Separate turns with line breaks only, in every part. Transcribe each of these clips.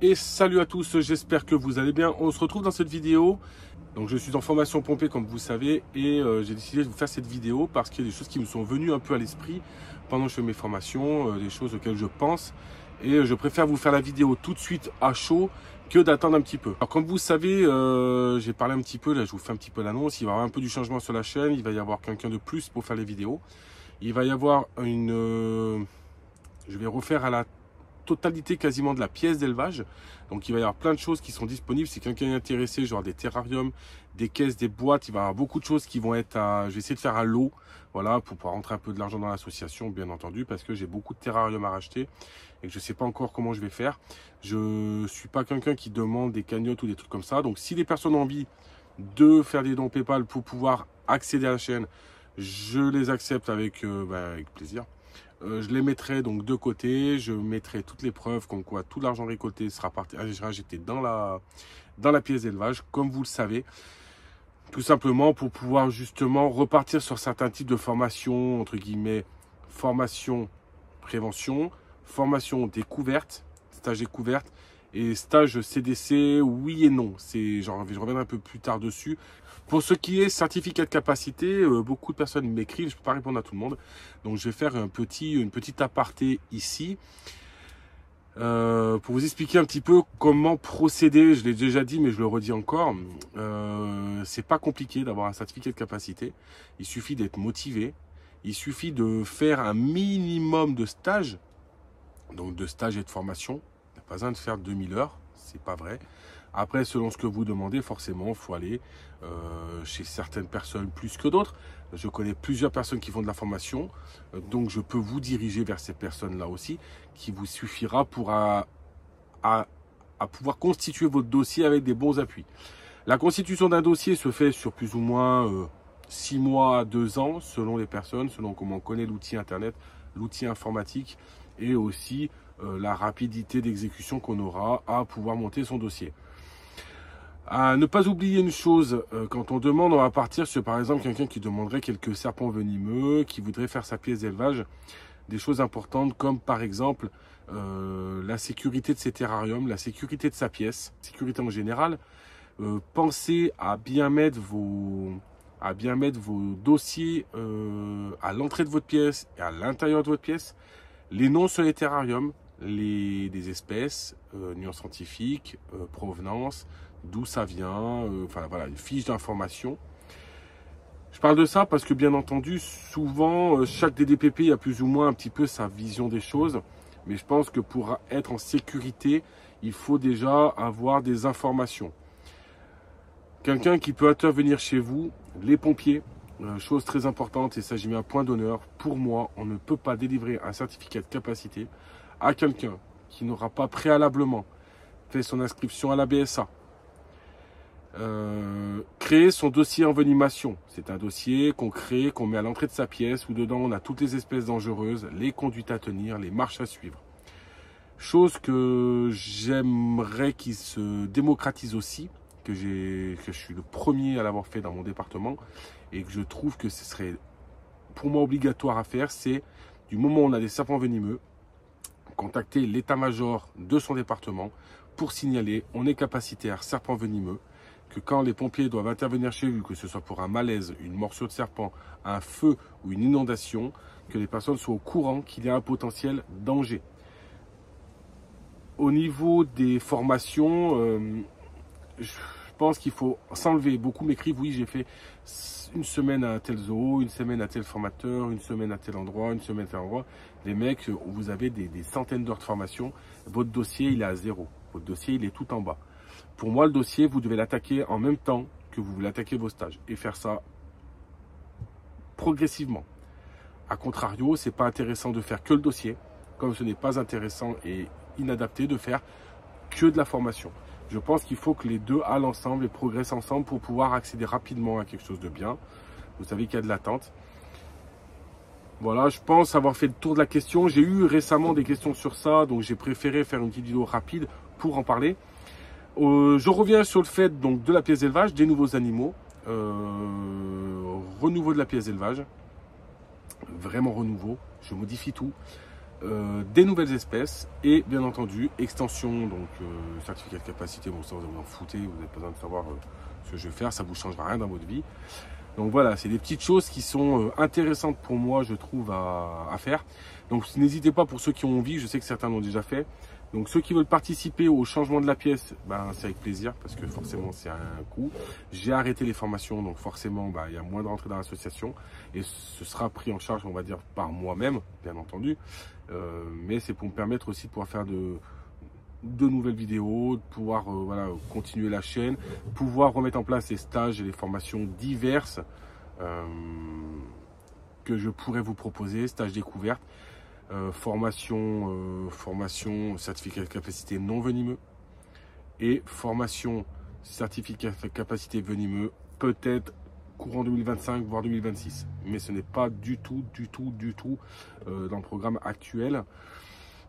Et salut à tous, j'espère que vous allez bien. On se retrouve dans cette vidéo. Donc je suis en formation pompier comme vous savez et j'ai décidé de vous faire cette vidéo parce qu'il y a des choses qui me sont venues un peu à l'esprit pendant que je fais mes formations, des choses auxquelles je pense et je préfère vous faire la vidéo tout de suite à chaud que d'attendre un petit peu. Alors comme vous savez, j'ai parlé un petit peu, là je vous fais un petit peu l'annonce, il va y avoir un peu du changement sur la chaîne, il va y avoir quelqu'un de plus pour faire les vidéos. Il va y avoir je vais refaire à la totalité quasiment de la pièce d'élevage. Donc il va y avoir plein de choses qui sont disponibles. Si quelqu'un est intéressé, genre des terrariums, des caisses, des boîtes, il va y avoir beaucoup de choses qui vont être à... Je vais essayer de faire à lot, voilà, pour pouvoir rentrer un peu de l'argent dans l'association, bien entendu, parce que j'ai beaucoup de terrariums à racheter et que je ne sais pas encore comment je vais faire. Je suis pas quelqu'un qui demande des cagnottes ou des trucs comme ça. Donc si les personnes ont envie de faire des dons PayPal pour pouvoir accéder à la chaîne, je les accepte avec plaisir. Je les mettrai donc de côté, je mettrai toutes les preuves comme quoi tout l'argent récolté sera racheté dans la pièce d'élevage, comme vous le savez. Tout simplement pour pouvoir justement repartir sur certains types de formations, entre guillemets, formation prévention, formation découverte, stage découverte et stage CDC, oui et non. Je reviendrai un peu plus tard dessus. Pour ce qui est certificat de capacité, beaucoup de personnes m'écrivent, je ne peux pas répondre à tout le monde. Donc je vais faire une petite aparté ici pour vous expliquer un petit peu comment procéder. Je l'ai déjà dit, mais je le redis encore. C'est pas compliqué d'avoir un certificat de capacité. Il suffit d'être motivé. Il suffit de faire un minimum de stages, donc de stages et de formation. Il n'y a pas besoin de faire 2000 heures, c'est pas vrai. Après, selon ce que vous demandez, forcément, il faut aller chez certaines personnes plus que d'autres. Je connais plusieurs personnes qui font de la formation, donc je peux vous diriger vers ces personnes-là aussi, qui vous suffira pour à pouvoir constituer votre dossier avec des bons appuis. La constitution d'un dossier se fait sur plus ou moins 6 mois à 2 ans, selon les personnes, selon comment on connaît l'outil Internet, l'outil informatique et aussi la rapidité d'exécution qu'on aura à pouvoir monter son dossier. À ne pas oublier une chose, quand on demande, on va partir sur par exemple quelqu'un qui demanderait quelques serpents venimeux, qui voudrait faire sa pièce d'élevage, des choses importantes comme par exemple la sécurité de ses terrariums, la sécurité de sa pièce, sécurité en général. Pensez à bien mettre vos dossiers à l'entrée de votre pièce et à l'intérieur de votre pièce, les noms sur les terrariums, des espèces, nuance scientifique, provenance, d'où ça vient, enfin voilà, une fiche d'information. Je parle de ça parce que bien entendu, souvent, chaque DDPP a plus ou moins un petit peu sa vision des choses. Mais je pense que pour être en sécurité, il faut déjà avoir des informations. Quelqu'un qui peut intervenir chez vous, les pompiers, chose très importante, et ça j'y mets un point d'honneur, pour moi, on ne peut pas délivrer un certificat de capacité à quelqu'un qui n'aura pas préalablement fait son inscription à la BSA, créer son dossier envenimation. C'est un dossier qu'on crée, qu'on met à l'entrée de sa pièce, où dedans on a toutes les espèces dangereuses, les conduites à tenir, les marches à suivre. Chose que j'aimerais qu'il se démocratise aussi, que je suis le premier à l'avoir fait dans mon département, et que je trouve que ce serait pour moi obligatoire à faire, c'est du moment où on a des serpents venimeux, contacter l'état-major de son département pour signaler on est capacitaire serpent venimeux, que quand les pompiers doivent intervenir chez vous, que ce soit pour un malaise, une morsure de serpent, un feu ou une inondation, que les personnes soient au courant qu'il y a un potentiel danger. Au niveau des formations, je pense qu'il faut s'enlever. Beaucoup m'écrivent, oui, j'ai fait une semaine à tel zoo, une semaine à tel formateur, une semaine à tel endroit, une semaine à tel endroit. Les mecs, vous avez des centaines d'heures de formation. Votre dossier, il est à zéro. Votre dossier, il est tout en bas. Pour moi, le dossier, vous devez l'attaquer en même temps que vous voulez attaquer vos stages. Et faire ça progressivement. A contrario, c'est pas intéressant de faire que le dossier, comme ce n'est pas intéressant et inadapté de faire que de la formation. Je pense qu'il faut que les deux allent ensemble et progressent ensemble pour pouvoir accéder rapidement à quelque chose de bien. Vous savez qu'il y a de l'attente. Voilà, je pense avoir fait le tour de la question. J'ai eu récemment des questions sur ça, donc j'ai préféré faire une petite vidéo rapide pour en parler. Je reviens sur le fait donc, de la pièce d'élevage, des nouveaux animaux, renouveau de la pièce d'élevage, vraiment renouveau, je modifie tout. des nouvelles espèces et bien entendu extension, donc certificat de capacité. Bon, ça vous en foutez, vous n'avez pas besoin de savoir ce que je vais faire, ça vous changera rien dans votre vie. Donc voilà, c'est des petites choses qui sont intéressantes pour moi, je trouve, à faire. Donc n'hésitez pas, pour ceux qui ont envie, je sais que certains l'ont déjà fait. Donc ceux qui veulent participer au changement de la pièce, ben, c'est avec plaisir, parce que forcément c'est un coût. J'ai arrêté les formations, donc forcément il y a moins de rentrées dans l'association. Et ce sera pris en charge, on va dire, par moi-même, bien entendu. Mais c'est pour me permettre aussi de pouvoir faire de nouvelles vidéos, de pouvoir voilà, continuer la chaîne, pouvoir remettre en place les stages et les formations diverses que je pourrais vous proposer, stages découvertes, formation certificat de capacité non venimeux et formation certificat de capacité venimeux, peut-être courant 2025 voire 2026, mais ce n'est pas du tout dans le programme actuel.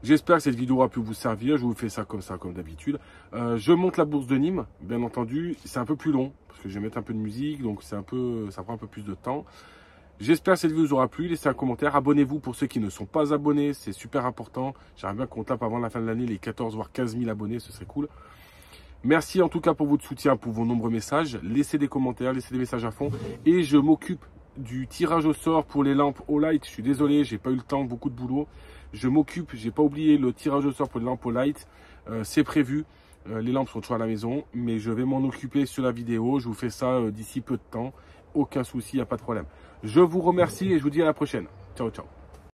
J'espère que cette vidéo aura pu vous servir. Je vous fais ça, comme d'habitude. Je monte la bourse de Nîmes, bien entendu. C'est un peu plus long, parce que je vais mettre un peu de musique, donc ça prend un peu plus de temps. J'espère que cette vidéo vous aura plu. Laissez un commentaire. Abonnez-vous pour ceux qui ne sont pas abonnés. C'est super important. J'aimerais bien qu'on tape avant la fin de l'année les 14 voire 15 000 abonnés. Ce serait cool. Merci en tout cas pour votre soutien, pour vos nombreux messages. Laissez des commentaires, laissez des messages à fond. Et je m'occupe du tirage au sort pour les lampes Olight. Je suis désolé, j'ai pas eu le temps, beaucoup de boulot. Je m'occupe, j'ai pas oublié le tirage au sort pour les lampes Olight. C'est prévu. Les lampes sont toujours à la maison, mais je vais m'en occuper sur la vidéo. Je vous fais ça d'ici peu de temps. Aucun souci, il n'y a pas de problème. Je vous remercie et je vous dis à la prochaine. Ciao, ciao.